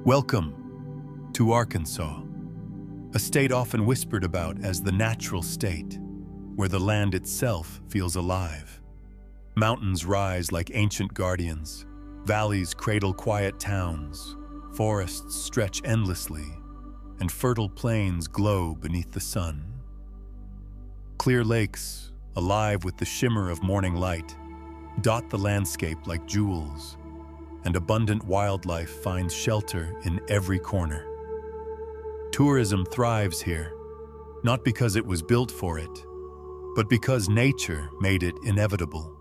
Welcome to Arkansas, a state often whispered about as the natural state, where the land itself feels alive. Mountains rise like ancient guardians, valleys cradle quiet towns, forests stretch endlessly, and fertile plains glow beneath the sun. Clear lakes, alive with the shimmer of morning light, dot the landscape like jewels, and abundant wildlife finds shelter in every corner. Tourism thrives here, not because it was built for it, but because nature made it inevitable.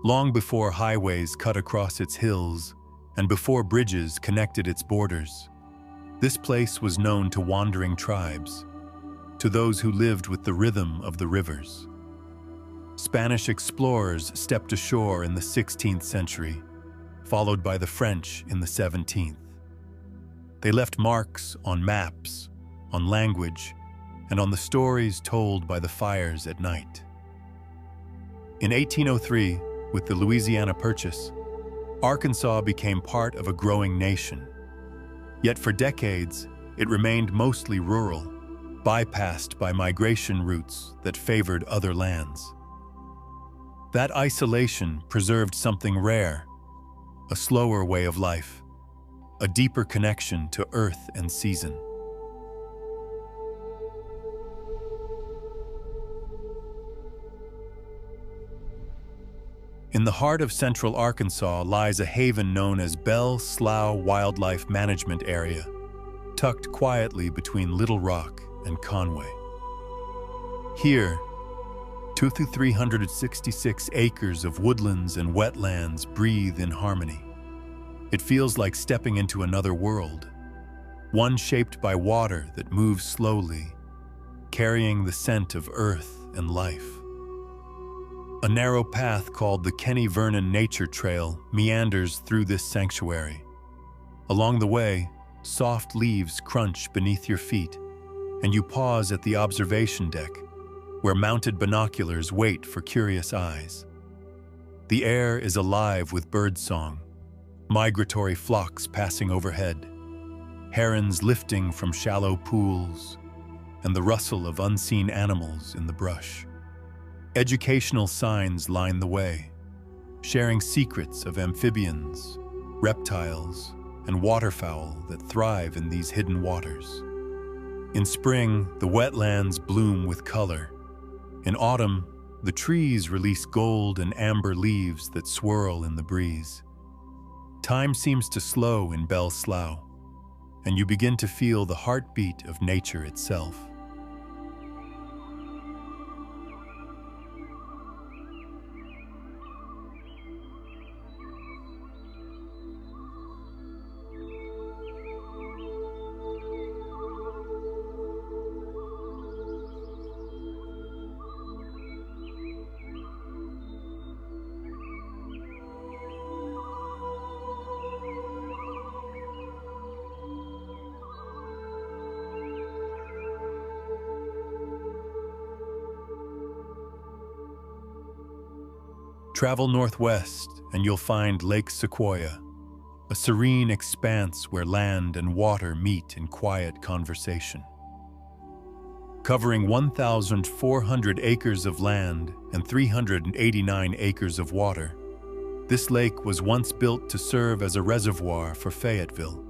Long before highways cut across its hills and before bridges connected its borders, this place was known to wandering tribes, to those who lived with the rhythm of the rivers. Spanish explorers stepped ashore in the 16th century, followed by the French in the 17th. They left marks on maps, on language, and on the stories told by the fires at night. In 1803, with the Louisiana Purchase, Arkansas became part of a growing nation. Yet for decades, it remained mostly rural, bypassed by migration routes that favored other lands. That isolation preserved something rare, a slower way of life, a deeper connection to earth and season. In the heart of central Arkansas lies a haven known as Slough Wildlife Management Area, tucked quietly between Little Rock and Conway. Here, 2,366 acres of woodlands and wetlands breathe in harmony. It feels like stepping into another world, one shaped by water that moves slowly, carrying the scent of earth and life. A narrow path called the Kenny Vernon Nature Trail meanders through this sanctuary. Along the way, soft leaves crunch beneath your feet, and you pause at the observation deck, where mounted binoculars wait for curious eyes. The air is alive with birdsong, migratory flocks passing overhead, herons lifting from shallow pools, and the rustle of unseen animals in the brush. Educational signs line the way, sharing secrets of amphibians, reptiles, and waterfowl that thrive in these hidden waters. In spring, the wetlands bloom with color. In autumn, the trees release gold and amber leaves that swirl in the breeze. Time seems to slow in Slough, and you begin to feel the heartbeat of nature itself. Travel northwest and you'll find Lake Sequoia, a serene expanse where land and water meet in quiet conversation. Covering 1,400 acres of land and 389 acres of water, this lake was once built to serve as a reservoir for Fayetteville.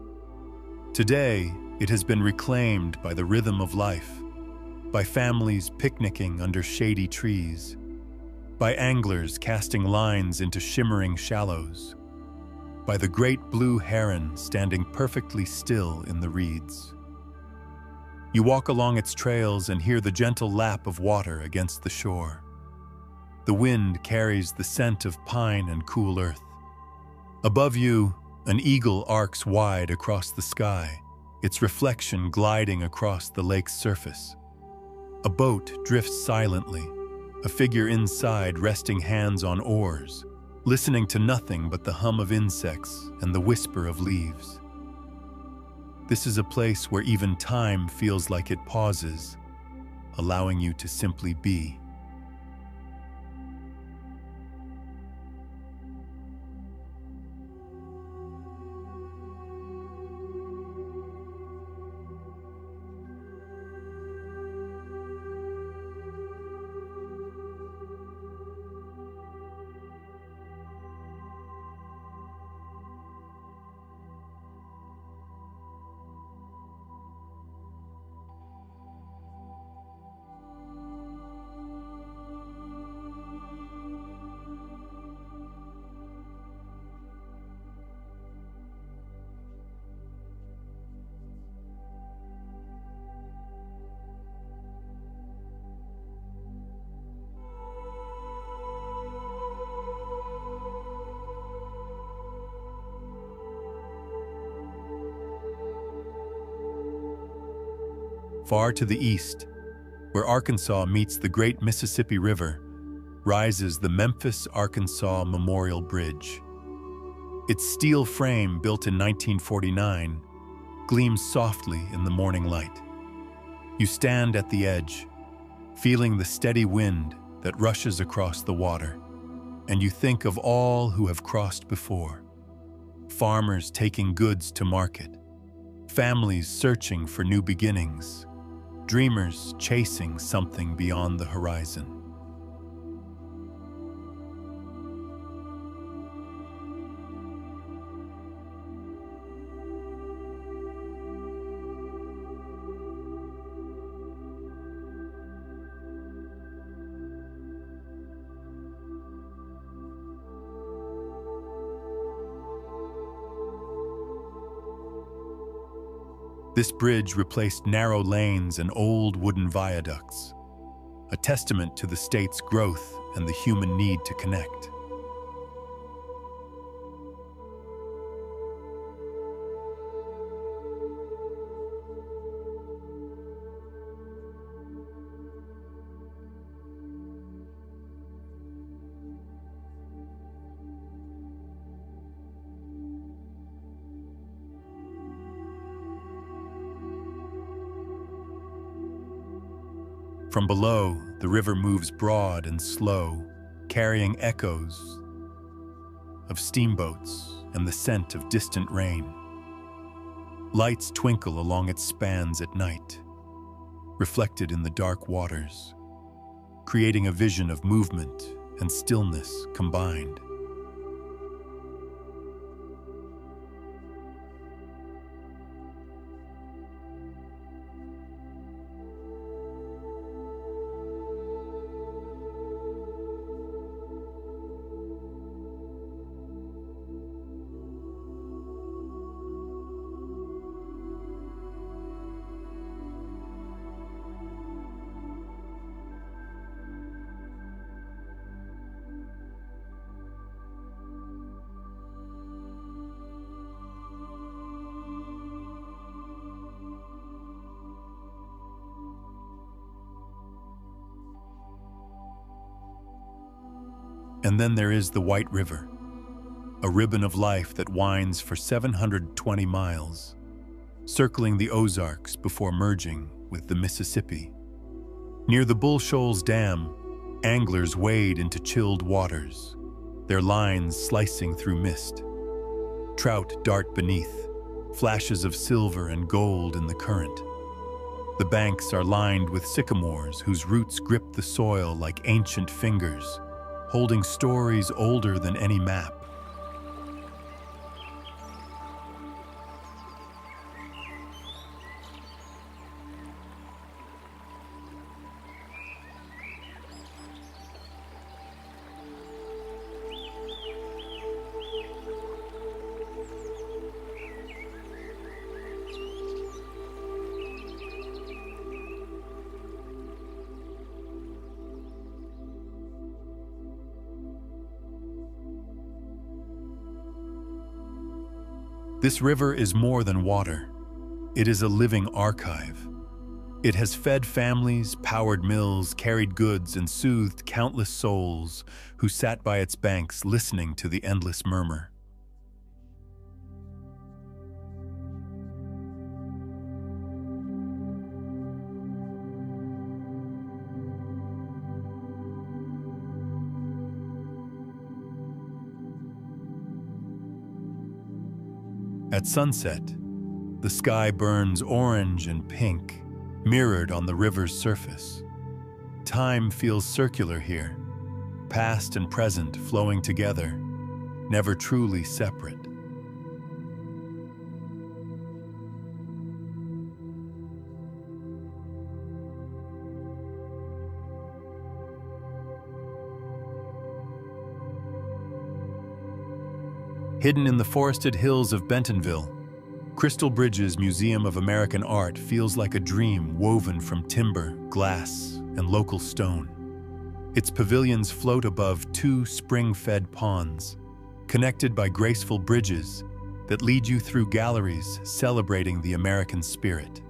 Today, it has been reclaimed by the rhythm of life, by families picnicking under shady trees, by anglers casting lines into shimmering shallows, by the great blue heron standing perfectly still in the reeds. You walk along its trails and hear the gentle lap of water against the shore. The wind carries the scent of pine and cool earth. Above you, an eagle arcs wide across the sky, its reflection gliding across the lake's surface. A boat drifts silently, a figure inside resting hands on oars, listening to nothing but the hum of insects and the whisper of leaves. This is a place where even time feels like it pauses, allowing you to simply be. Far to the east, where Arkansas meets the great Mississippi River, rises the Memphis, Arkansas Memorial Bridge. Its steel frame, built in 1949, gleams softly in the morning light. You stand at the edge, feeling the steady wind that rushes across the water, and you think of all who have crossed before. Farmers taking goods to market, families searching for new beginnings, dreamers chasing something beyond the horizon. This bridge replaced narrow lanes and old wooden viaducts, a testament to the state's growth and the human need to connect. From below, the river moves broad and slow, carrying echoes of steamboats and the scent of distant rain. Lights twinkle along its spans at night, reflected in the dark waters, creating a vision of movement and stillness combined. And then there is the White River, a ribbon of life that winds for 720 miles, circling the Ozarks before merging with the Mississippi. Near the Bull Shoals Dam, anglers wade into chilled waters, their lines slicing through mist. Trout dart beneath, flashes of silver and gold in the current. The banks are lined with sycamores whose roots grip the soil like ancient fingers, holding stories older than any map. This river is more than water. It is a living archive. It has fed families, powered mills, carried goods, and soothed countless souls who sat by its banks listening to the endless murmur. At sunset, the sky burns orange and pink, mirrored on the river's surface. Time feels circular here, past and present flowing together, never truly separate. Hidden in the forested hills of Bentonville, Crystal Bridge's Museum of American Art feels like a dream woven from timber, glass, and local stone. Its pavilions float above two spring-fed ponds, connected by graceful bridges that lead you through galleries celebrating the American spirit.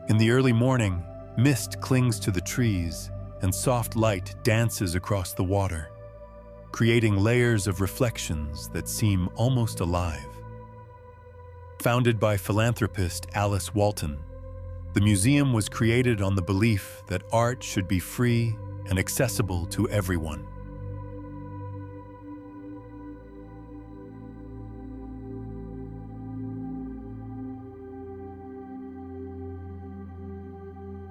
In the early morning, mist clings to the trees and soft light dances across the water, creating layers of reflections that seem almost alive. Founded by philanthropist Alice Walton, the museum was created on the belief that art should be free and accessible to everyone.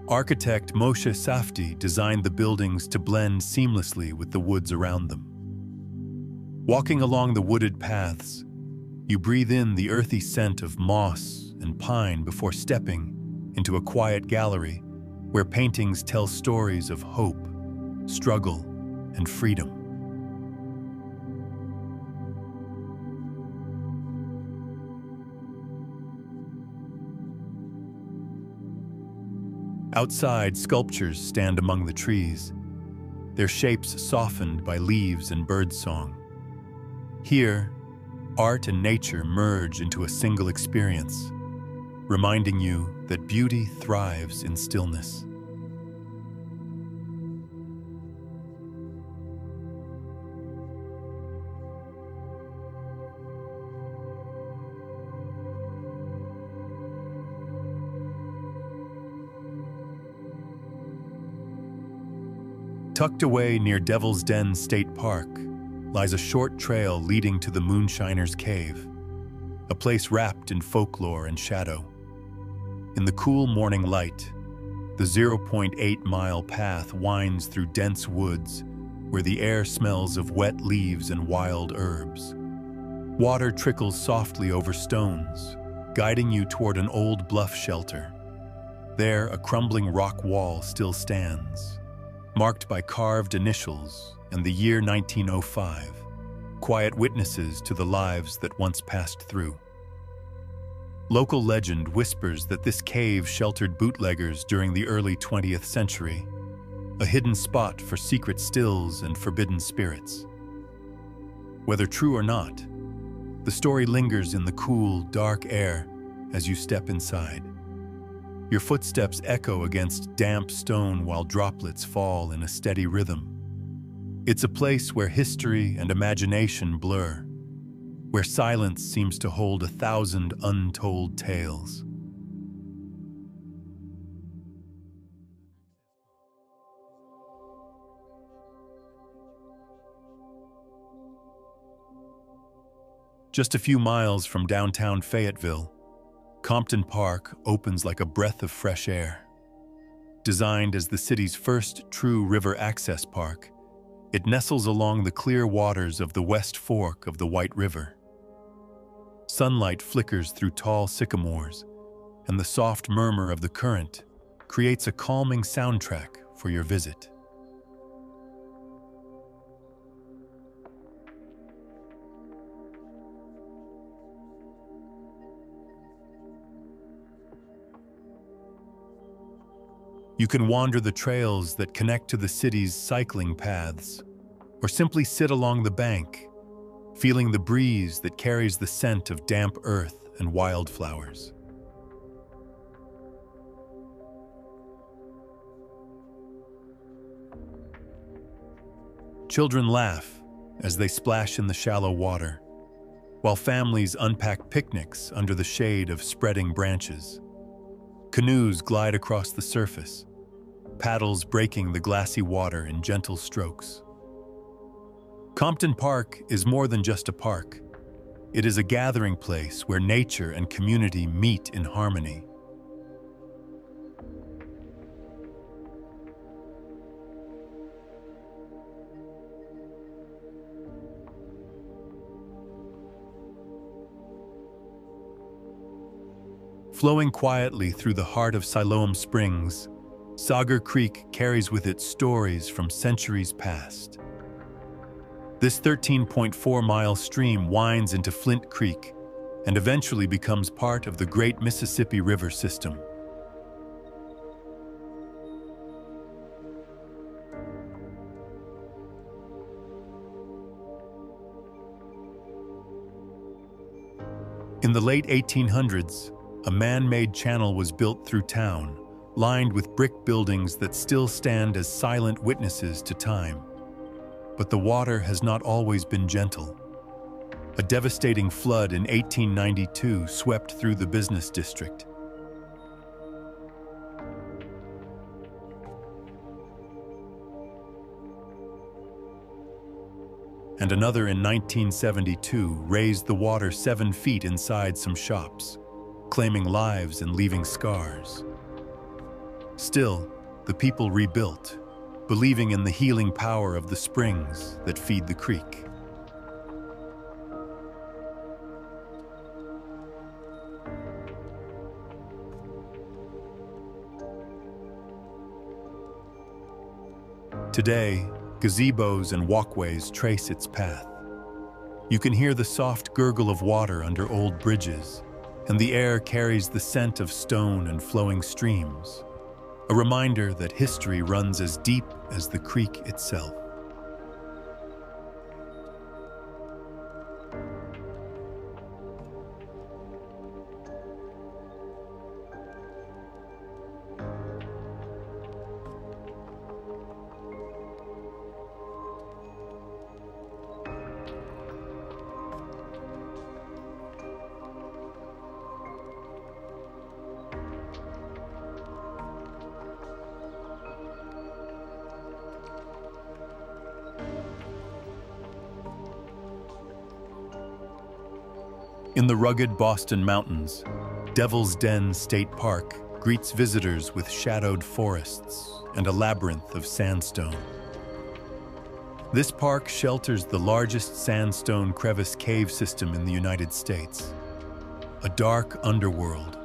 Architect Moshe Safdie designed the buildings to blend seamlessly with the woods around them. Walking along the wooded paths, you breathe in the earthy scent of moss and pine before stepping into a quiet gallery where paintings tell stories of hope, struggle, and freedom. Outside, sculptures stand among the trees, their shapes softened by leaves and birdsong. Here, art and nature merge into a single experience, reminding you that beauty thrives in stillness. Tucked away near Devil's Den State Park lies a short trail leading to the Moonshiner's Cave, a place wrapped in folklore and shadow. In the cool morning light, the 0.8-mile path winds through dense woods where the air smells of wet leaves and wild herbs. Water trickles softly over stones, guiding you toward an old bluff shelter. There, a crumbling rock wall still stands, marked by carved initials and the year 1905, quiet witnesses to the lives that once passed through. Local legend whispers that this cave sheltered bootleggers during the early 20th century, a hidden spot for secret stills and forbidden spirits. Whether true or not, the story lingers in the cool, dark air as you step inside. Your footsteps echo against damp stone while droplets fall in a steady rhythm. It's a place where history and imagination blur, where silence seems to hold 1,000 untold tales. Just a few miles from downtown Fayetteville, Compton Park opens like a breath of fresh air. Designed as the city's first true river access park, it nestles along the clear waters of the West Fork of the White River. Sunlight flickers through tall sycamores, and the soft murmur of the current creates a calming soundtrack for your visit. You can wander the trails that connect to the city's cycling paths, or simply sit along the bank, feeling the breeze that carries the scent of damp earth and wildflowers. Children laugh as they splash in the shallow water, while families unpack picnics under the shade of spreading branches. Canoes glide across the surface, paddles breaking the glassy water in gentle strokes. Compton Park is more than just a park. It is a gathering place where nature and community meet in harmony. Flowing quietly through the heart of Siloam Springs, Sauger Creek carries with it stories from centuries past. This 13.4-mile stream winds into Flint Creek and eventually becomes part of the Great Mississippi River system. In the late 1800s, a man-made channel was built through town, lined with brick buildings that still stand as silent witnesses to time. But the water has not always been gentle. A devastating flood in 1892 swept through the business district. And another in 1972 raised the water 7 feet inside some shops, claiming lives and leaving scars. Still, the people rebuilt, believing in the healing power of the springs that feed the creek. Today, gazebos and walkways trace its path. You can hear the soft gurgle of water under old bridges, and the air carries the scent of stone and flowing streams, a reminder that history runs as deep as the creek itself. In the rugged Boston Mountains, Devil's Den State Park greets visitors with shadowed forests and a labyrinth of sandstone. This park shelters the largest sandstone crevice cave system in the United States, a dark underworld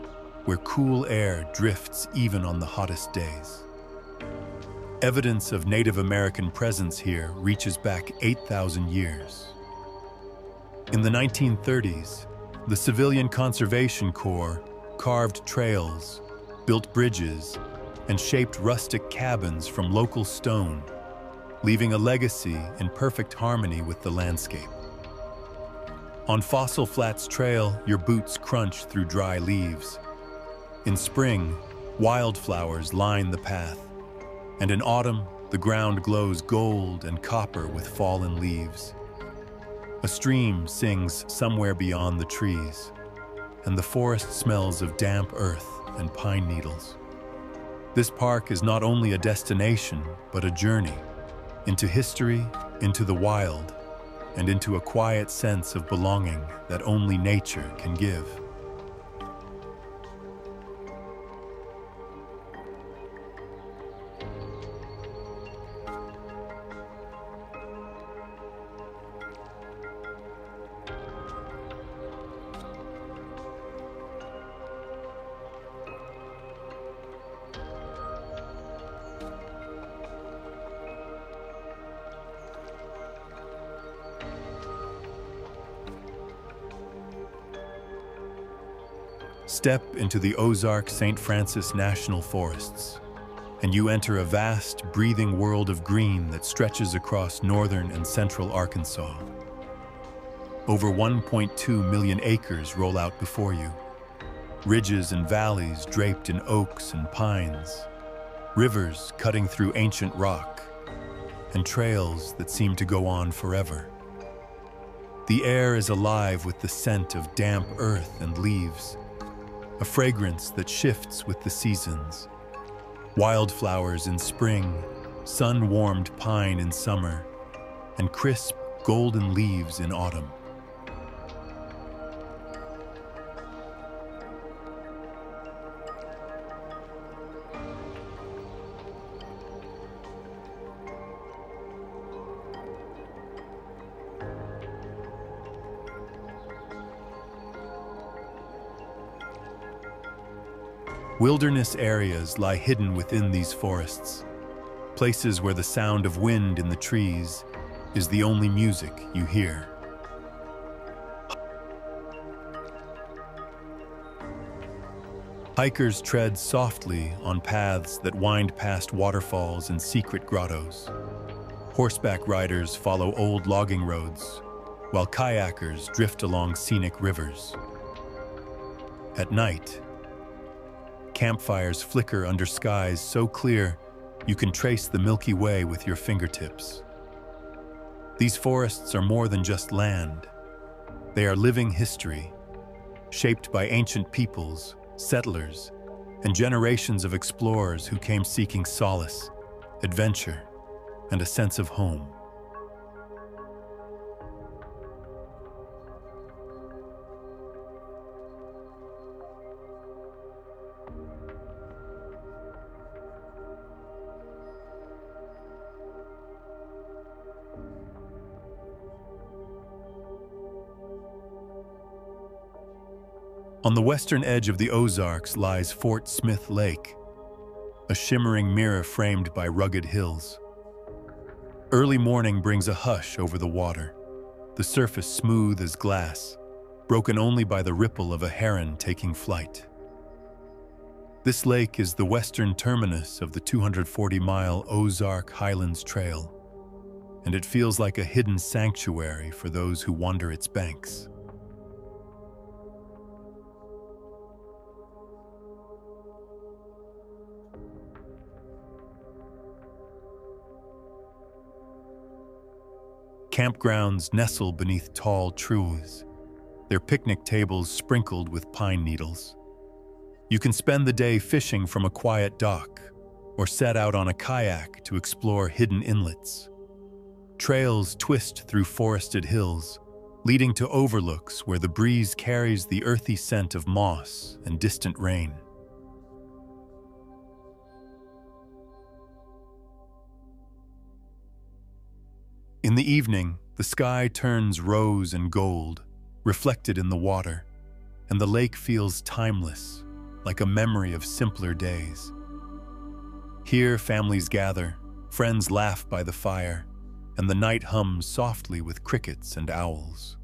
where cool air drifts even on the hottest days. Evidence of Native American presence here reaches back 8,000 years. In the 1930s, the Civilian Conservation Corps carved trails, built bridges, and shaped rustic cabins from local stone, leaving a legacy in perfect harmony with the landscape. On Fossil Flats Trail, your boots crunch through dry leaves. In spring, wildflowers line the path, and in autumn, the ground glows gold and copper with fallen leaves. A stream sings somewhere beyond the trees, and the forest smells of damp earth and pine needles. This park is not only a destination, but a journey into history, into the wild, and into a quiet sense of belonging that only nature can give. Step into the Ozark St. Francis National Forests, and you enter a vast, breathing world of green that stretches across northern and central Arkansas. Over 1.2 million acres roll out before you, ridges and valleys draped in oaks and pines, rivers cutting through ancient rock, and trails that seem to go on forever. The air is alive with the scent of damp earth and leaves, a fragrance that shifts with the seasons. Wildflowers in spring, sun-warmed pine in summer, and crisp, golden leaves in autumn. Wilderness areas lie hidden within these forests, places where the sound of wind in the trees is the only music you hear. Hikers tread softly on paths that wind past waterfalls and secret grottos. Horseback riders follow old logging roads, while kayakers drift along scenic rivers. At night, Campfires flicker under skies so clear you can trace the Milky Way with your fingertips. These forests are more than just land. They are living history, shaped by ancient peoples, settlers, and generations of explorers who came seeking solace, adventure, and a sense of home. On the western edge of the Ozarks lies Fort Smith Lake, a shimmering mirror framed by rugged hills. Early morning brings a hush over the water, the surface smooth as glass, broken only by the ripple of a heron taking flight. This lake is the western terminus of the 240-mile Ozark Highlands Trail, and it feels like a hidden sanctuary for those who wander its banks. Campgrounds nestle beneath tall trees, their picnic tables sprinkled with pine needles. You can spend the day fishing from a quiet dock or set out on a kayak to explore hidden inlets. Trails twist through forested hills, leading to overlooks where the breeze carries the earthy scent of moss and distant rain. In the evening, the sky turns rose and gold, reflected in the water, and the lake feels timeless, like a memory of simpler days. Here, families gather, friends laugh by the fire, and the night hums softly with crickets and owls.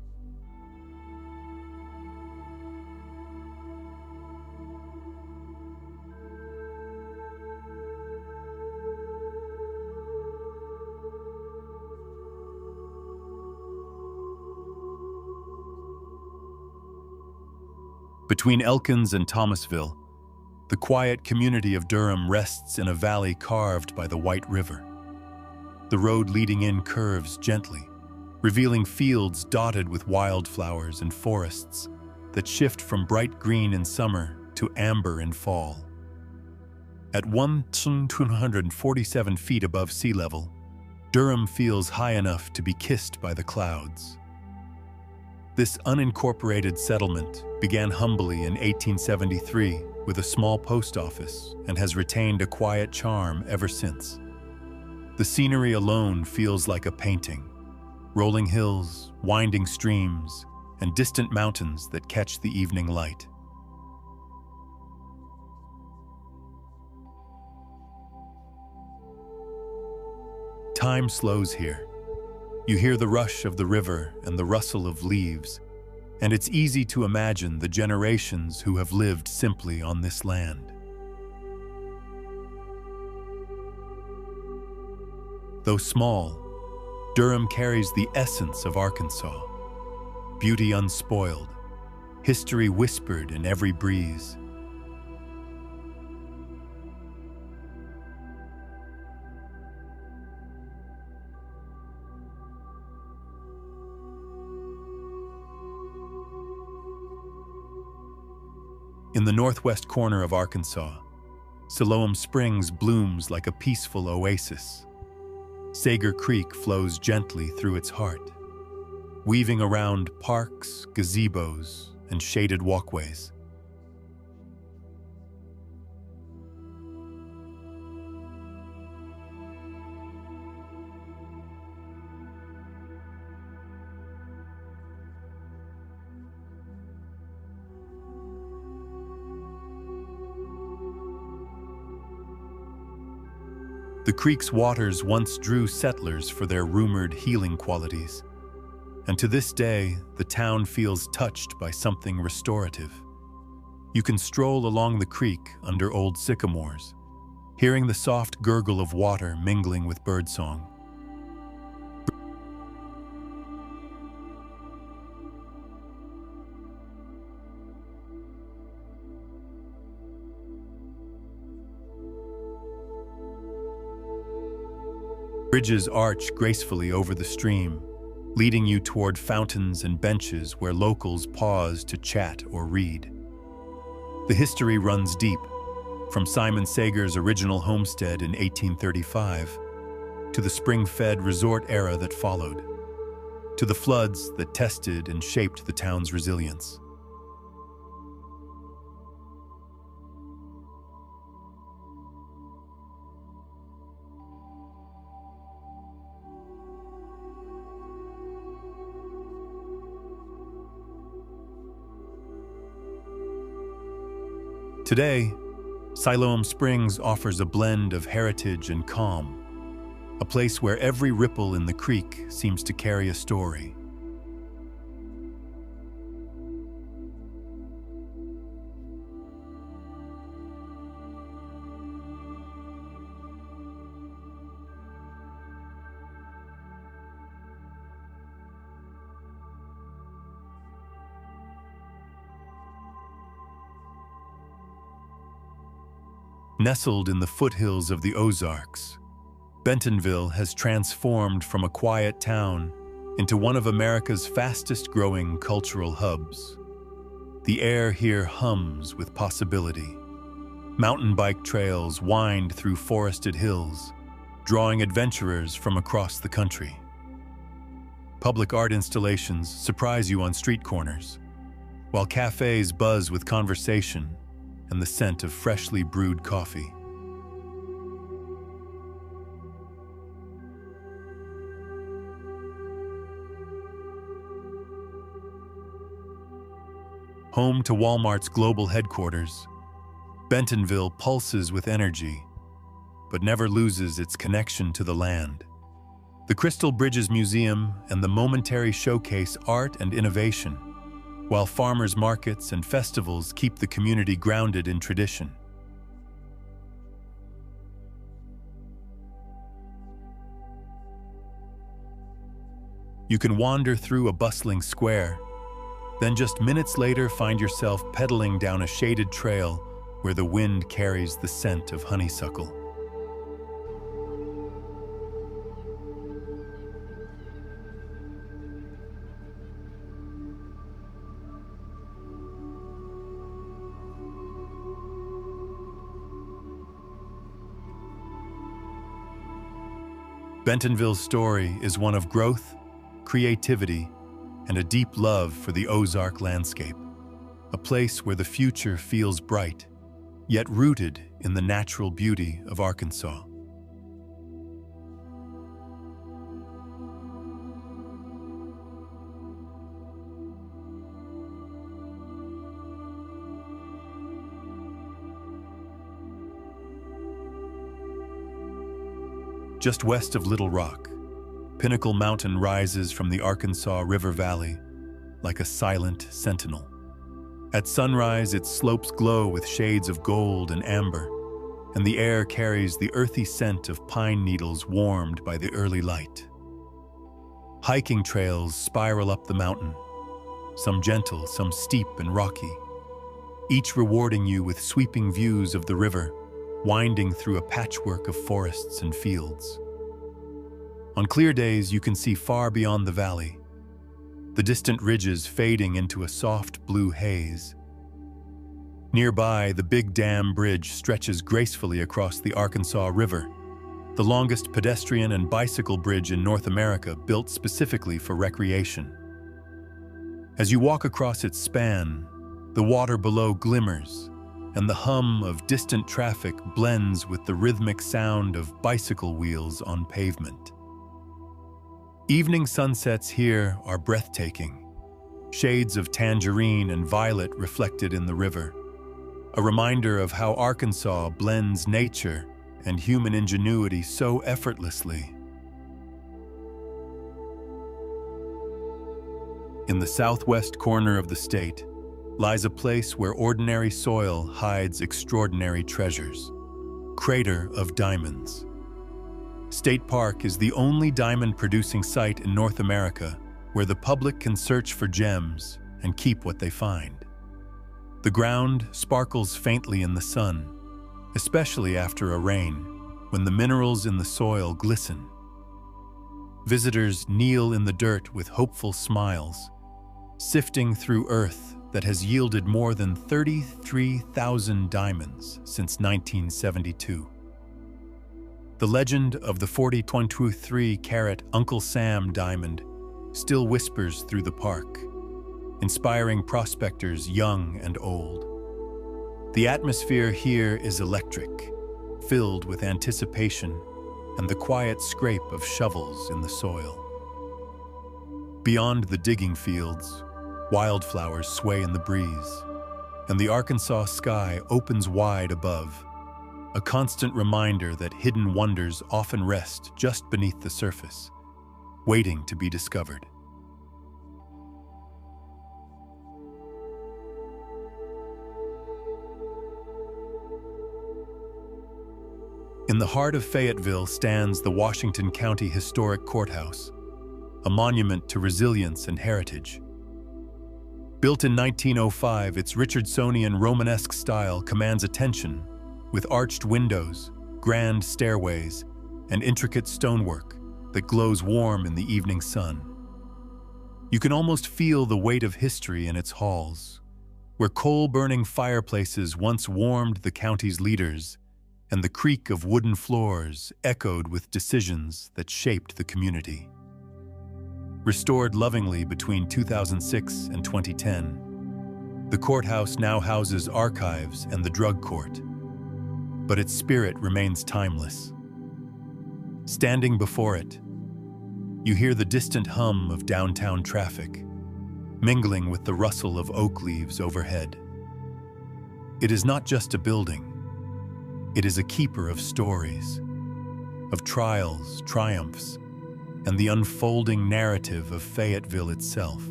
Between Elkins and Thomasville, the quiet community of Durham rests in a valley carved by the White River. The road leading in curves gently, revealing fields dotted with wildflowers and forests that shift from bright green in summer to amber in fall. At 1,247 feet above sea level, Durham feels high enough to be kissed by the clouds. This unincorporated settlement began humbly in 1873 with a small post office and has retained a quiet charm ever since. The scenery alone feels like a painting: rolling hills, winding streams, and distant mountains that catch the evening light. Time slows here. You hear the rush of the river and the rustle of leaves, and it's easy to imagine the generations who have lived simply on this land. Though small, Durham carries the essence of Arkansas: beauty unspoiled, history whispered in every breeze. In the northwest corner of Arkansas, Siloam Springs blooms like a peaceful oasis. Sager Creek flows gently through its heart, weaving around parks, gazebos, and shaded walkways. The creek's waters once drew settlers for their rumored healing qualities, and to this day, the town feels touched by something restorative. You can stroll along the creek under old sycamores, hearing the soft gurgle of water mingling with birdsong. Bridges arch gracefully over the stream, leading you toward fountains and benches where locals pause to chat or read. The history runs deep, from Simon Sager's original homestead in 1835 to the spring-fed resort era that followed, to the floods that tested and shaped the town's resilience. Today, Siloam Springs offers a blend of heritage and calm, a place where every ripple in the creek seems to carry a story. Nestled in the foothills of the Ozarks, Bentonville has transformed from a quiet town into one of America's fastest-growing cultural hubs. The air here hums with possibility. Mountain bike trails wind through forested hills, drawing adventurers from across the country. Public art installations surprise you on street corners, while cafes buzz with conversation and the scent of freshly brewed coffee. Home to Walmart's global headquarters, Bentonville pulses with energy, but never loses its connection to the land. The Crystal Bridges Museum and the Momentary showcase art and innovation, while farmers' markets and festivals keep the community grounded in tradition. You can wander through a bustling square, then just minutes later find yourself pedaling down a shaded trail where the wind carries the scent of honeysuckle. Bentonville's story is one of growth, creativity, and a deep love for the Ozark landscape, a place where the future feels bright, yet rooted in the natural beauty of Arkansas. Just west of Little Rock, Pinnacle Mountain rises from the Arkansas River Valley like a silent sentinel. At sunrise, its slopes glow with shades of gold and amber, and the air carries the earthy scent of pine needles warmed by the early light. Hiking trails spiral up the mountain, some gentle, some steep and rocky, each rewarding you with sweeping views of the river, winding through a patchwork of forests and fields. On clear days, you can see far beyond the valley, the distant ridges fading into a soft blue haze. Nearby, the Big Dam Bridge stretches gracefully across the Arkansas River, the longest pedestrian and bicycle bridge in North America built specifically for recreation. As you walk across its span, the water below glimmers, and the hum of distant traffic blends with the rhythmic sound of bicycle wheels on pavement. Evening sunsets here are breathtaking, shades of tangerine and violet reflected in the river, a reminder of how Arkansas blends nature and human ingenuity so effortlessly. In the southwest corner of the state lies a place where ordinary soil hides extraordinary treasures, Crater of Diamonds. State Park is the only diamond-producing site in North America where the public can search for gems and keep what they find. The ground sparkles faintly in the sun, especially after a rain, when the minerals in the soil glisten, Visitors kneel in the dirt with hopeful smiles, sifting through earth that has yielded more than 33,000 diamonds since 1972. The legend of the 40.23-carat Uncle Sam diamond still whispers through the park, inspiring prospectors young and old. The atmosphere here is electric, filled with anticipation and the quiet scrape of shovels in the soil. Beyond the digging fields, wildflowers sway in the breeze, and the Arkansas sky opens wide above, a constant reminder that hidden wonders often rest just beneath the surface, waiting to be discovered. In the heart of Fayetteville stands the Washington County Historic Courthouse, a monument to resilience and heritage. Built in 1905, its Richardsonian Romanesque style commands attention, with arched windows, grand stairways, and intricate stonework that glows warm in the evening sun. You can almost feel the weight of history in its halls, where coal-burning fireplaces once warmed the county's leaders, and the creak of wooden floors echoed with decisions that shaped the community. Restored lovingly between 2006 and 2010, the courthouse now houses archives and the drug court, but its spirit remains timeless. Standing before it, you hear the distant hum of downtown traffic, mingling with the rustle of oak leaves overhead. It is not just a building. It is a keeper of stories, of trials, triumphs, and the unfolding narrative of Fayetteville itself.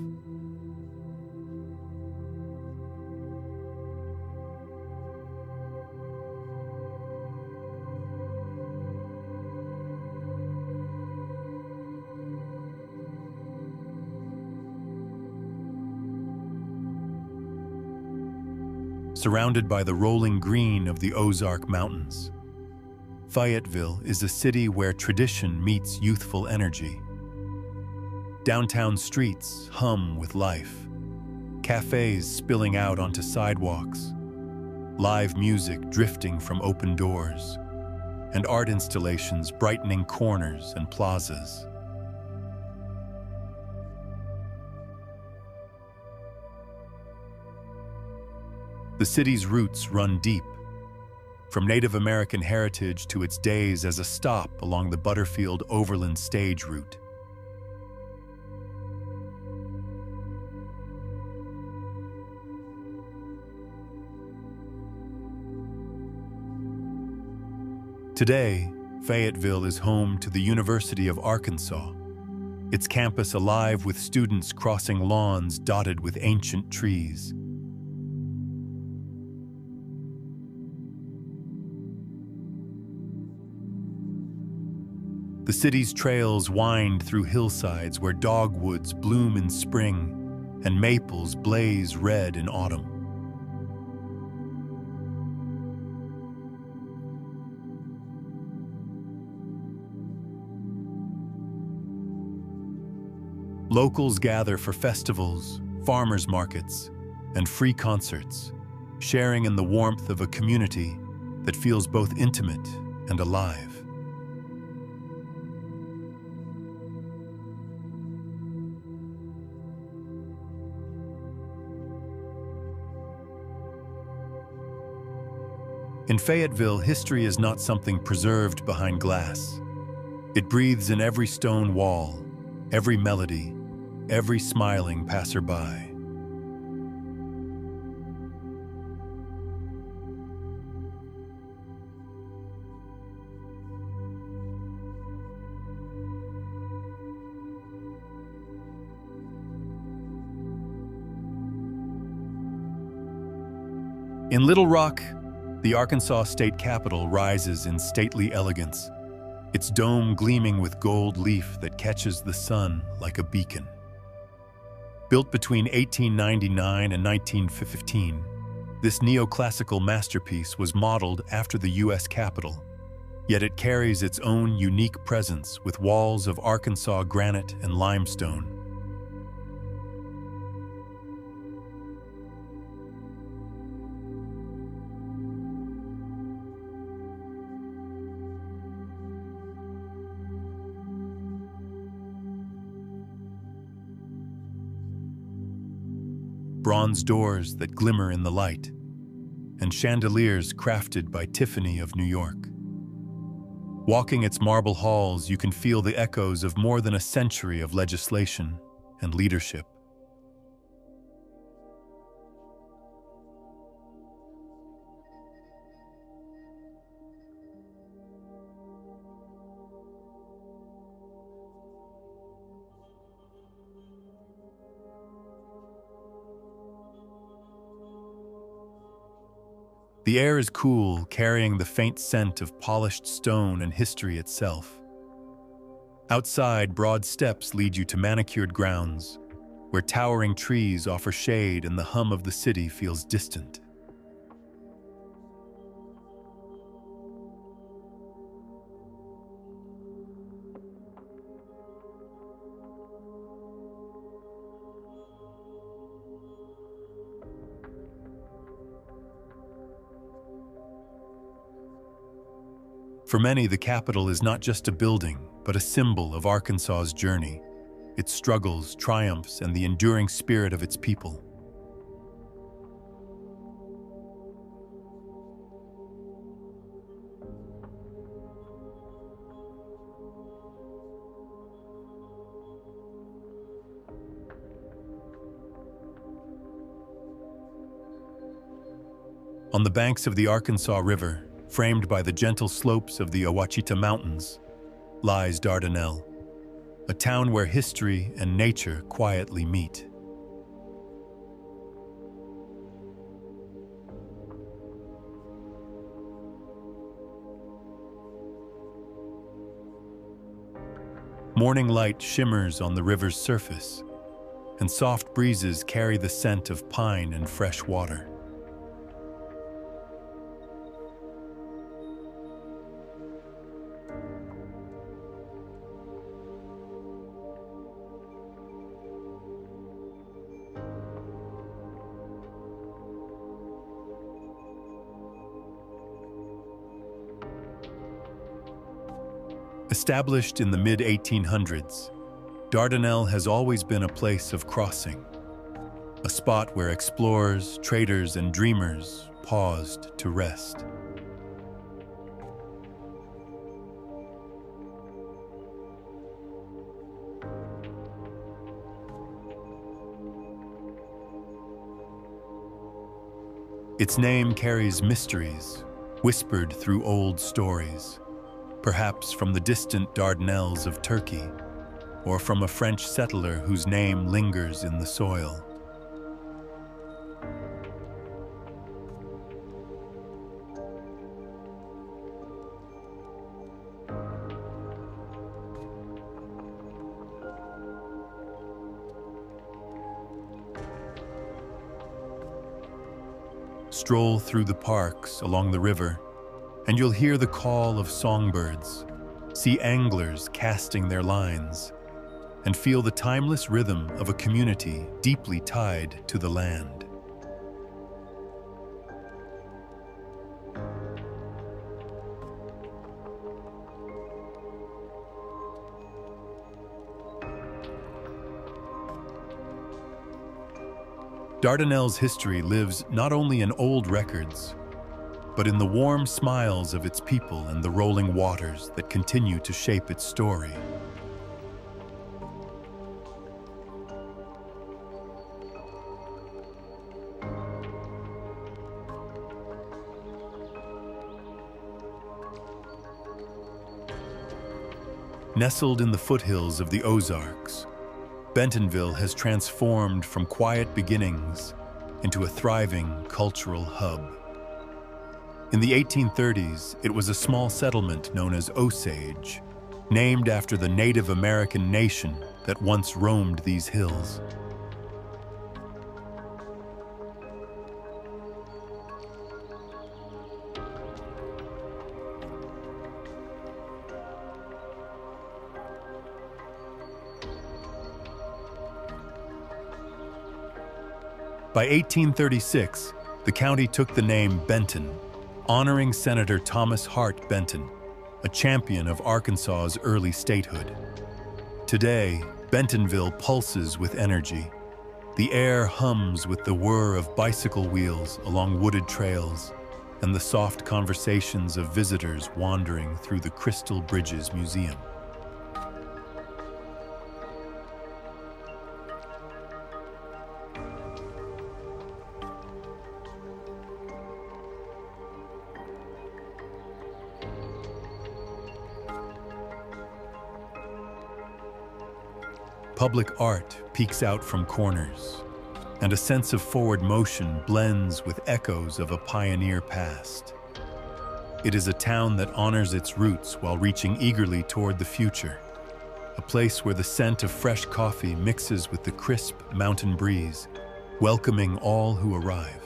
Surrounded by the rolling green of the Ozark Mountains, Fayetteville is a city where tradition meets youthful energy. Downtown streets hum with life, cafes spilling out onto sidewalks, live music drifting from open doors, and art installations brightening corners and plazas. The city's roots run deep, from Native American heritage to its days as a stop along the Butterfield Overland stage route. Today, Fayetteville is home to the University of Arkansas, its campus alive with students crossing lawns dotted with ancient trees. The city's trails wind through hillsides where dogwoods bloom in spring and maples blaze red in autumn. Locals gather for festivals, farmers markets, and free concerts, sharing in the warmth of a community that feels both intimate and alive. In Fayetteville, history is not something preserved behind glass. It breathes in every stone wall, every melody, every smiling passerby. In Little Rock, the Arkansas state capitol rises in stately elegance, its dome gleaming with gold leaf that catches the sun like a beacon. Built between 1899 and 1915, this neoclassical masterpiece was modeled after the U.S. Capitol, Yet it carries its own unique presence with walls of Arkansas granite and limestone. Bronze doors that glimmer in the light, and chandeliers crafted by Tiffany of New York. Walking its marble halls, you can feel the echoes of more than a century of legislation and leadership. The air is cool, carrying the faint scent of polished stone and history itself. Outside, broad steps lead you to manicured grounds, where towering trees offer shade and the hum of the city feels distant. For many, the Capitol is not just a building, but a symbol of Arkansas's journey, its struggles, triumphs, and the enduring spirit of its people. On the banks of the Arkansas River, framed by the gentle slopes of the Ouachita Mountains, lies Dardanelle, a town where history and nature quietly meet. Morning light shimmers on the river's surface, and soft breezes carry the scent of pine and fresh water. Established in the mid-1800s, Dardanelle has always been a place of crossing, a spot where explorers, traders, and dreamers paused to rest. Its name carries mysteries, whispered through old stories, perhaps from the distant Dardanelles of Turkey, or from a French settler whose name lingers in the soil. Stroll through the parks along the river, and you'll hear the call of songbirds, see anglers casting their lines, and feel the timeless rhythm of a community deeply tied to the land. Dardanelle's history lives not only in old records, but in the warm smiles of its people and the rolling waters that continue to shape its story. Nestled in the foothills of the Ozarks, Bentonville has transformed from quiet beginnings into a thriving cultural hub. In the 1830s, it was a small settlement known as Osage, named after the Native American nation that once roamed these hills. By 1836, the county took the name Benton, honoring Senator Thomas Hart Benton, a champion of Arkansas's early statehood. Today, Bentonville pulses with energy. The air hums with the whir of bicycle wheels along wooded trails and the soft conversations of visitors wandering through the Crystal Bridges Museum. Public art peeks out from corners, and a sense of forward motion blends with echoes of a pioneer past. It is a town that honors its roots while reaching eagerly toward the future, a place where the scent of fresh coffee mixes with the crisp mountain breeze, welcoming all who arrive.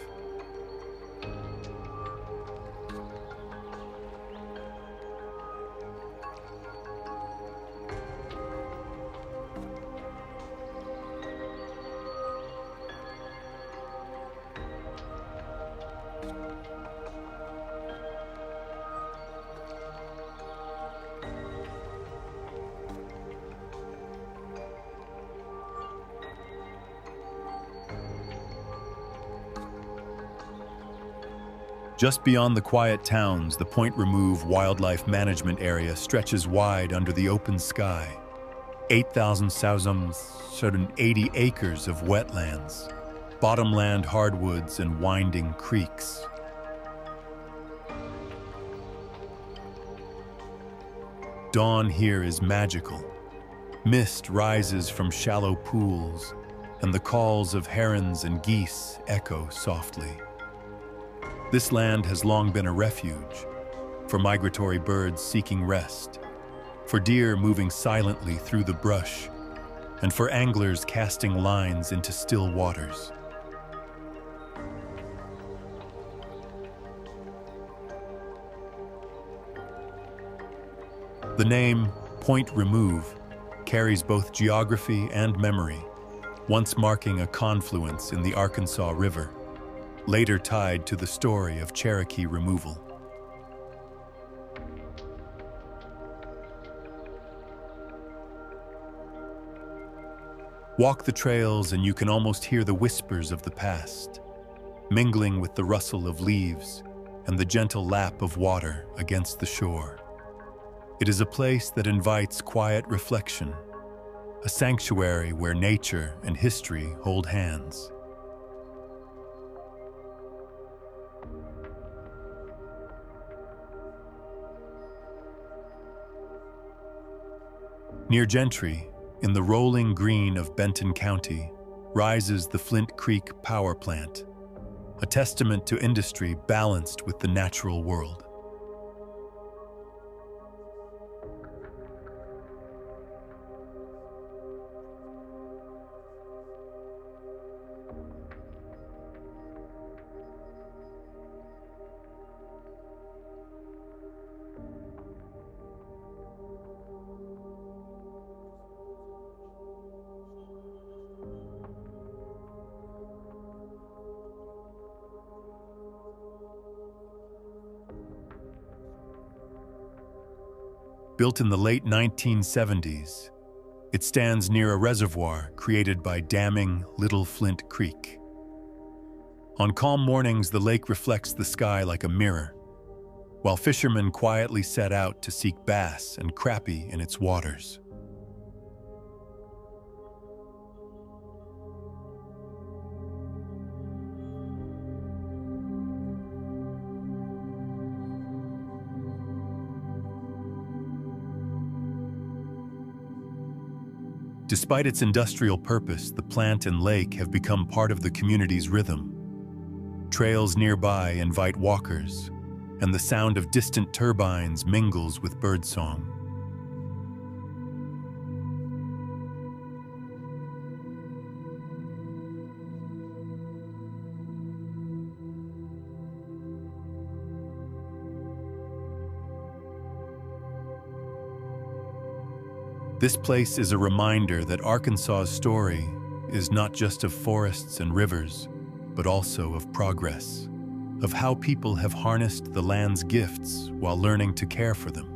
Just beyond the quiet towns, the Point Remove Wildlife Management Area stretches wide under the open sky. 8,780 acres of wetlands, bottomland hardwoods, and winding creeks. Dawn here is magical. Mist rises from shallow pools, and the calls of herons and geese echo softly. This land has long been a refuge for migratory birds seeking rest, for deer moving silently through the brush, and for anglers casting lines into still waters. The name Point Remove carries both geography and memory, once marking a confluence in the Arkansas River, later tied to the story of Cherokee removal. Walk the trails and you can almost hear the whispers of the past, mingling with the rustle of leaves and the gentle lap of water against the shore. It is a place that invites quiet reflection, a sanctuary where nature and history hold hands. Near Gentry, in the rolling green of Benton County, rises the Flint Creek Power Plant, a testament to industry balanced with the natural world. Built in the late 1970s, it stands near a reservoir created by damming Little Flint Creek. On calm mornings, the lake reflects the sky like a mirror, while fishermen quietly set out to seek bass and crappie in its waters. Despite its industrial purpose, the plant and lake have become part of the community's rhythm. Trails nearby invite walkers, and the sound of distant turbines mingles with birdsong. This place is a reminder that Arkansas's story is not just of forests and rivers, but also of progress, of how people have harnessed the land's gifts while learning to care for them.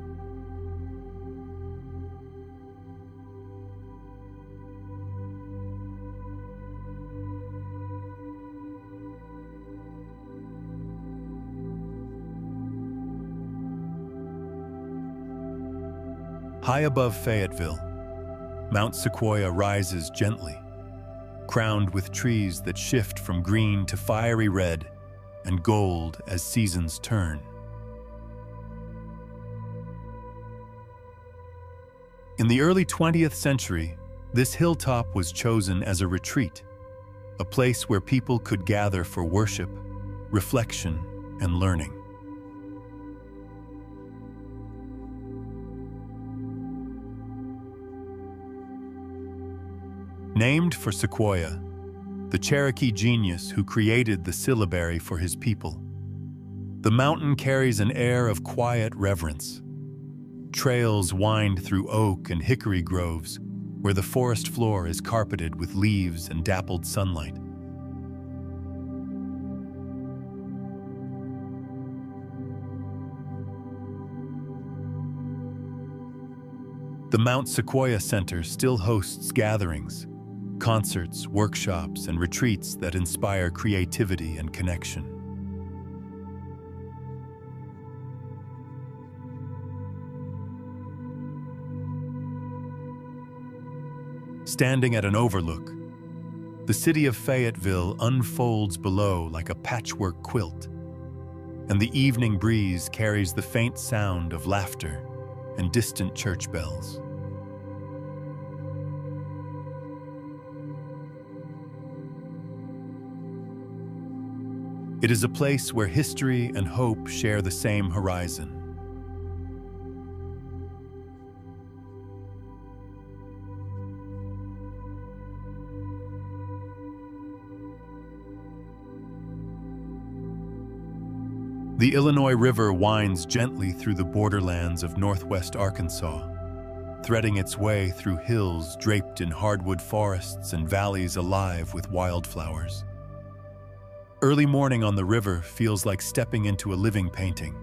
High above Fayetteville, Mount Sequoia rises gently, crowned with trees that shift from green to fiery red and gold as seasons turn. In the early 20th century, this hilltop was chosen as a retreat, a place where people could gather for worship, reflection, and learning. Named for Sequoia, the Cherokee genius who created the syllabary for his people, the mountain carries an air of quiet reverence. Trails wind through oak and hickory groves, where the forest floor is carpeted with leaves and dappled sunlight. The Mount Sequoia Center still hosts gatherings, concerts, workshops, and retreats that inspire creativity and connection. Standing at an overlook, the city of Fayetteville unfolds below like a patchwork quilt, and the evening breeze carries the faint sound of laughter and distant church bells. It is a place where history and hope share the same horizon. The Illinois River winds gently through the borderlands of northwest Arkansas, threading its way through hills draped in hardwood forests and valleys alive with wildflowers. Early morning on the river feels like stepping into a living painting.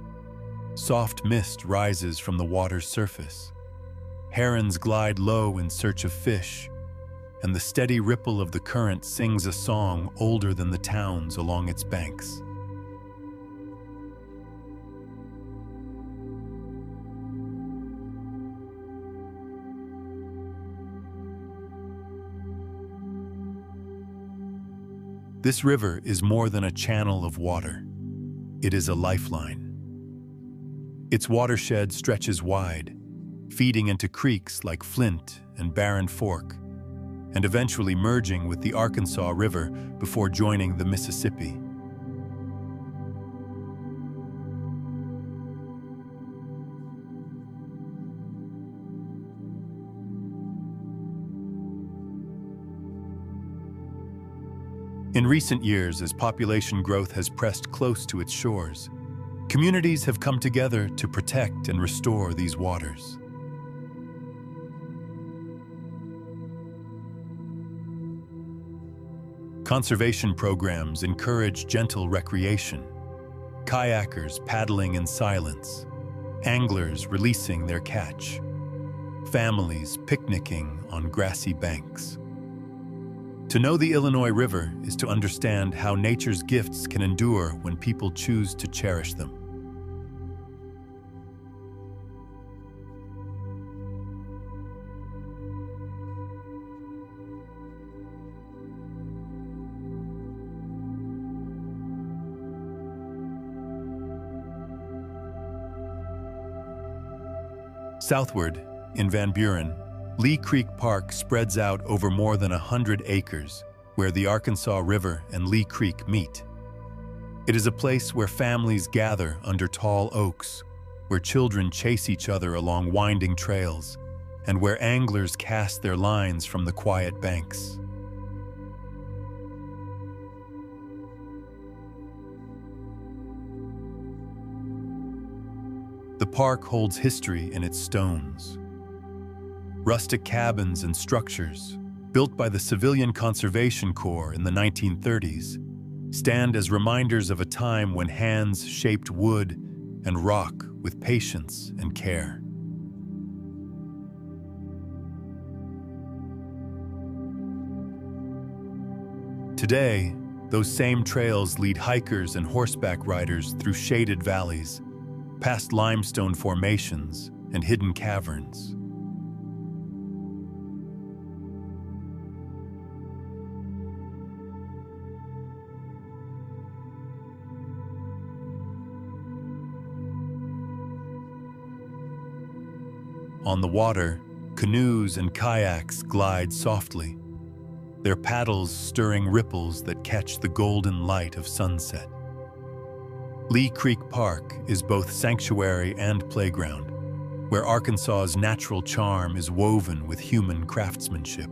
Soft mist rises from the water's surface. Herons glide low in search of fish, and the steady ripple of the current sings a song older than the towns along its banks. This river is more than a channel of water. It is a lifeline. Its watershed stretches wide, feeding into creeks like Flint and Barren Fork, and eventually merging with the Arkansas River before joining the Mississippi. In recent years, as population growth has pressed close to its shores, communities have come together to protect and restore these waters. Conservation programs encourage gentle recreation, kayakers paddling in silence, anglers releasing their catch, families picnicking on grassy banks. To know the Illinois River is to understand how nature's gifts can endure when people choose to cherish them. Southward, in Van Buren, Lee Creek Park spreads out over more than 100 acres, where the Arkansas River and Lee Creek meet. It is a place where families gather under tall oaks, where children chase each other along winding trails, and where anglers cast their lines from the quiet banks. The park holds history in its stones. Rustic cabins and structures, built by the Civilian Conservation Corps in the 1930s, stand as reminders of a time when hands shaped wood and rock with patience and care. Today, those same trails lead hikers and horseback riders through shaded valleys, past limestone formations and hidden caverns. On the water, canoes and kayaks glide softly, their paddles stirring ripples that catch the golden light of sunset. Lee Creek Park is both sanctuary and playground, where Arkansas's natural charm is woven with human craftsmanship.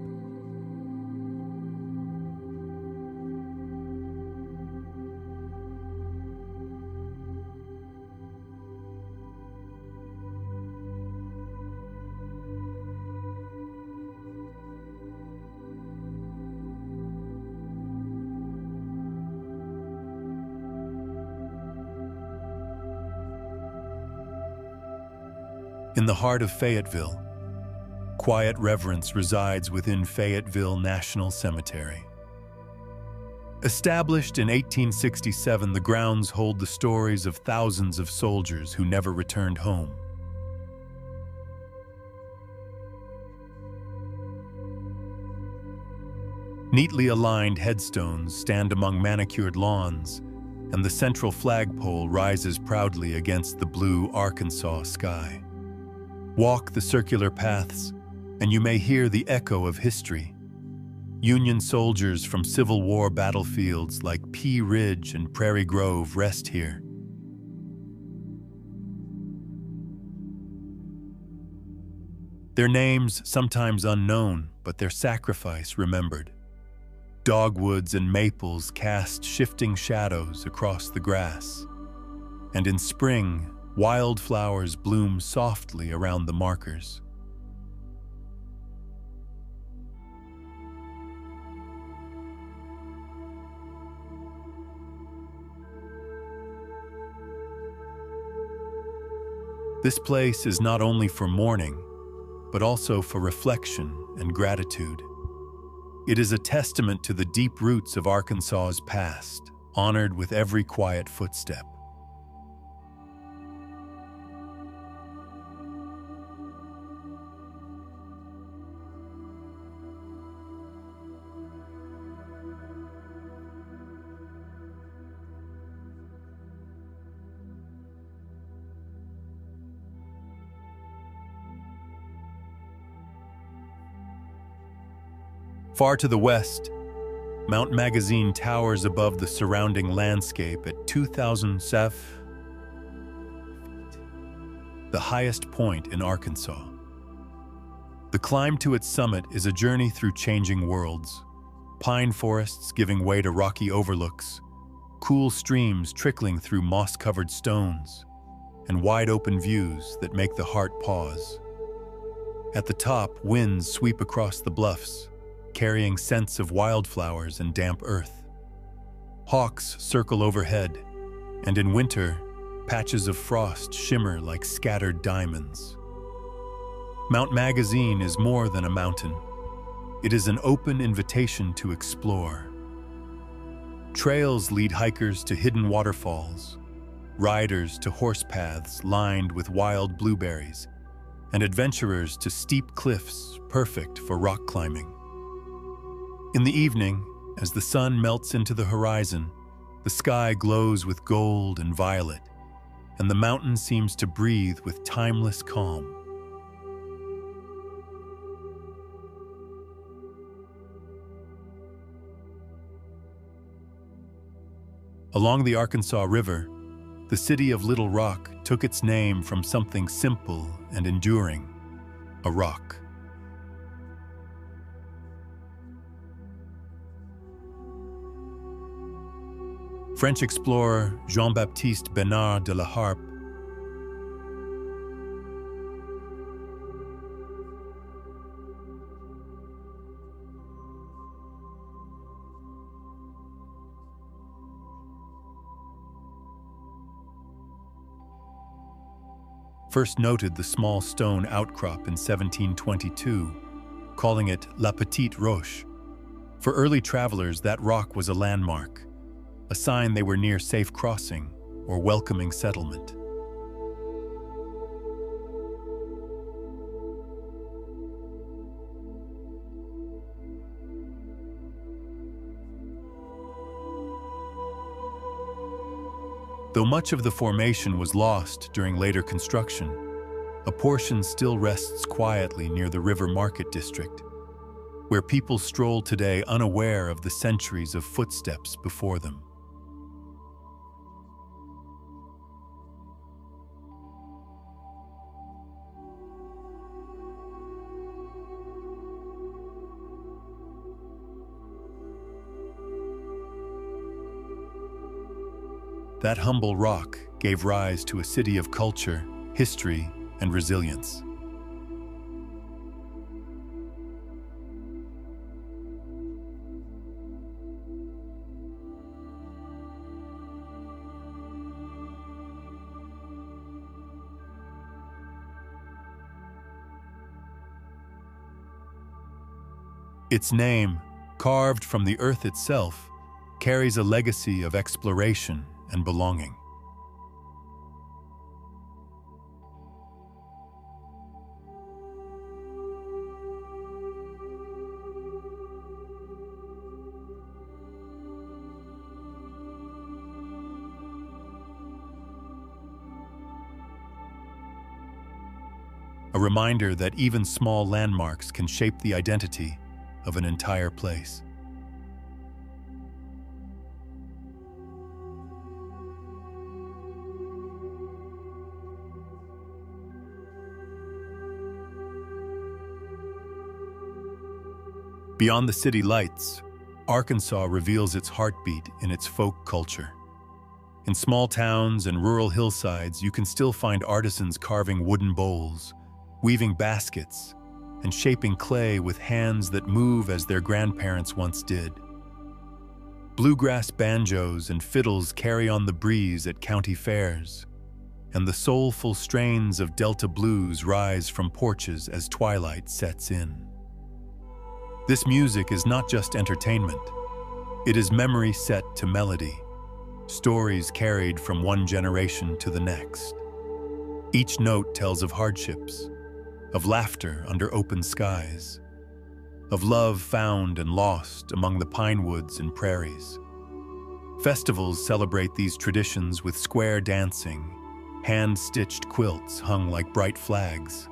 In the heart of Fayetteville, quiet reverence resides within Fayetteville National Cemetery. Established in 1867, the grounds hold the stories of thousands of soldiers who never returned home. Neatly aligned headstones stand among manicured lawns, and the central flagpole rises proudly against the blue Arkansas sky. Walk the circular paths, and you may hear the echo of history. Union soldiers from Civil War battlefields like Pea Ridge and Prairie Grove rest here. Their names sometimes unknown, but their sacrifice remembered. Dogwoods and maples cast shifting shadows across the grass, and in spring, wildflowers bloom softly around the markers. This place is not only for mourning, but also for reflection and gratitude. It is a testament to the deep roots of Arkansas's past, honored with every quiet footstep. Far to the west, Mount Magazine towers above the surrounding landscape at 2,007 feet, the highest point in Arkansas. The climb to its summit is a journey through changing worlds, pine forests giving way to rocky overlooks, cool streams trickling through moss-covered stones, and wide-open views that make the heart pause. At the top, winds sweep across the bluffs, carrying scents of wildflowers and damp earth. Hawks circle overhead, and in winter, patches of frost shimmer like scattered diamonds. Mount Magazine is more than a mountain. It is an open invitation to explore. Trails lead hikers to hidden waterfalls, riders to horse paths lined with wild blueberries, and adventurers to steep cliffs perfect for rock climbing. In the evening, as the sun melts into the horizon, the sky glows with gold and violet, and the mountain seems to breathe with timeless calm. Along the Arkansas River, the city of Little Rock took its name from something simple and enduring: a rock. French explorer Jean-Baptiste Bernard de la Harpe first noted the small stone outcrop in 1722, calling it La Petite Roche. For early travelers, that rock was a landmark, a sign they were near safe crossing or welcoming settlement. Though much of the formation was lost during later construction, a portion still rests quietly near the River Market District, where people stroll today unaware of the centuries of footsteps before them. That humble rock gave rise to a city of culture, history, and resilience. Its name, carved from the earth itself, carries a legacy of exploration and belonging. A reminder that even small landmarks can shape the identity of an entire place. Beyond the city lights, Arkansas reveals its heartbeat in its folk culture. In small towns and rural hillsides, you can still find artisans carving wooden bowls, weaving baskets, and shaping clay with hands that move as their grandparents once did. Bluegrass banjos and fiddles carry on the breeze at county fairs, and the soulful strains of Delta blues rise from porches as twilight sets in. This music is not just entertainment. It is memory set to melody, stories carried from one generation to the next. Each note tells of hardships, of laughter under open skies, of love found and lost among the pine woods and prairies. Festivals celebrate these traditions with square dancing, hand-stitched quilts hung like bright flags,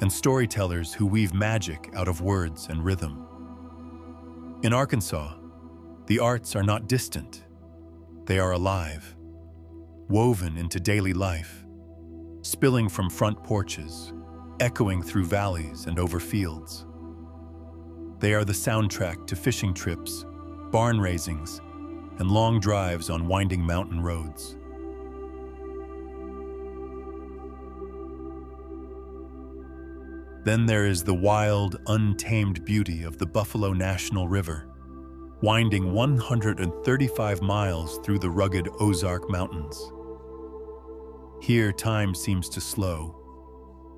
and storytellers who weave magic out of words and rhythm. In Arkansas, the arts are not distant. They are alive, woven into daily life, spilling from front porches, echoing through valleys and over fields. They are the soundtrack to fishing trips, barn raisings, and long drives on winding mountain roads. Then there is the wild, untamed beauty of the Buffalo National River, winding 135 miles through the rugged Ozark Mountains. Here, time seems to slow.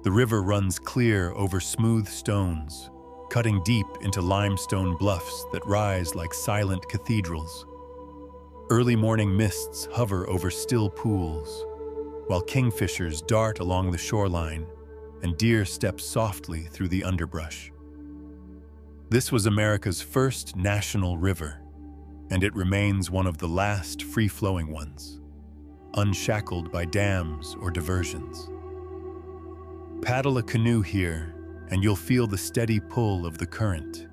The river runs clear over smooth stones, cutting deep into limestone bluffs that rise like silent cathedrals. Early morning mists hover over still pools, while kingfishers dart along the shoreline and deer step softly through the underbrush. This was America's first national river, and it remains one of the last free-flowing ones, unshackled by dams or diversions. Paddle a canoe here, and you'll feel the steady pull of the current,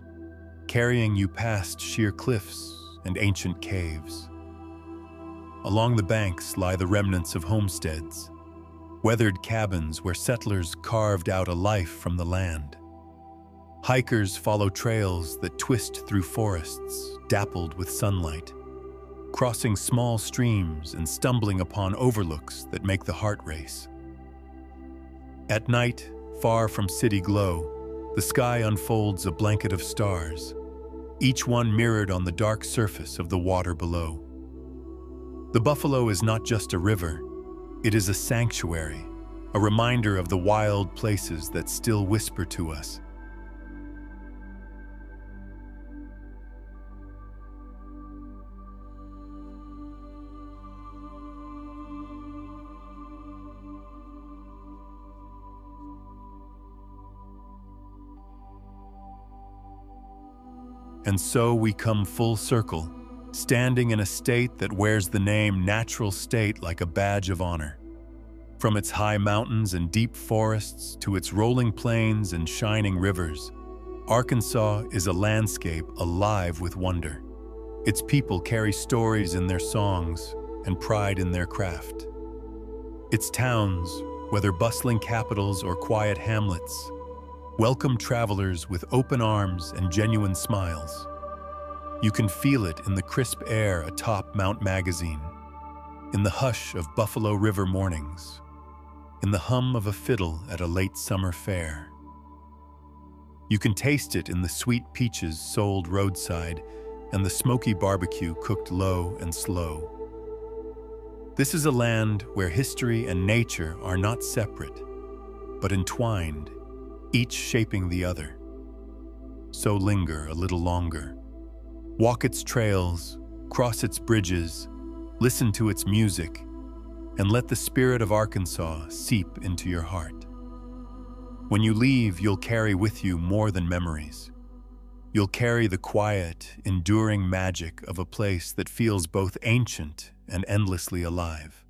carrying you past sheer cliffs and ancient caves. Along the banks lie the remnants of homesteads, weathered cabins where settlers carved out a life from the land. Hikers follow trails that twist through forests, dappled with sunlight, crossing small streams and stumbling upon overlooks that make the heart race. At night, far from city glow, the sky unfolds a blanket of stars, each one mirrored on the dark surface of the water below. The Buffalo is not just a river, it is a sanctuary, a reminder of the wild places that still whisper to us. And so we come full circle, standing in a state that wears the name natural state like a badge of honor. From its high mountains and deep forests to its rolling plains and shining rivers, Arkansas is a landscape alive with wonder. Its people carry stories in their songs and pride in their craft. Its towns, whether bustling capitals or quiet hamlets, welcome travelers with open arms and genuine smiles. You can feel it in the crisp air atop Mount Magazine, in the hush of Buffalo River mornings, in the hum of a fiddle at a late summer fair. You can taste it in the sweet peaches sold roadside and the smoky barbecue cooked low and slow. This is a land where history and nature are not separate, but entwined, each shaping the other. So linger a little longer. Walk its trails, cross its bridges, listen to its music, and let the spirit of Arkansas seep into your heart. When you leave, you'll carry with you more than memories. You'll carry the quiet, enduring magic of a place that feels both ancient and endlessly alive.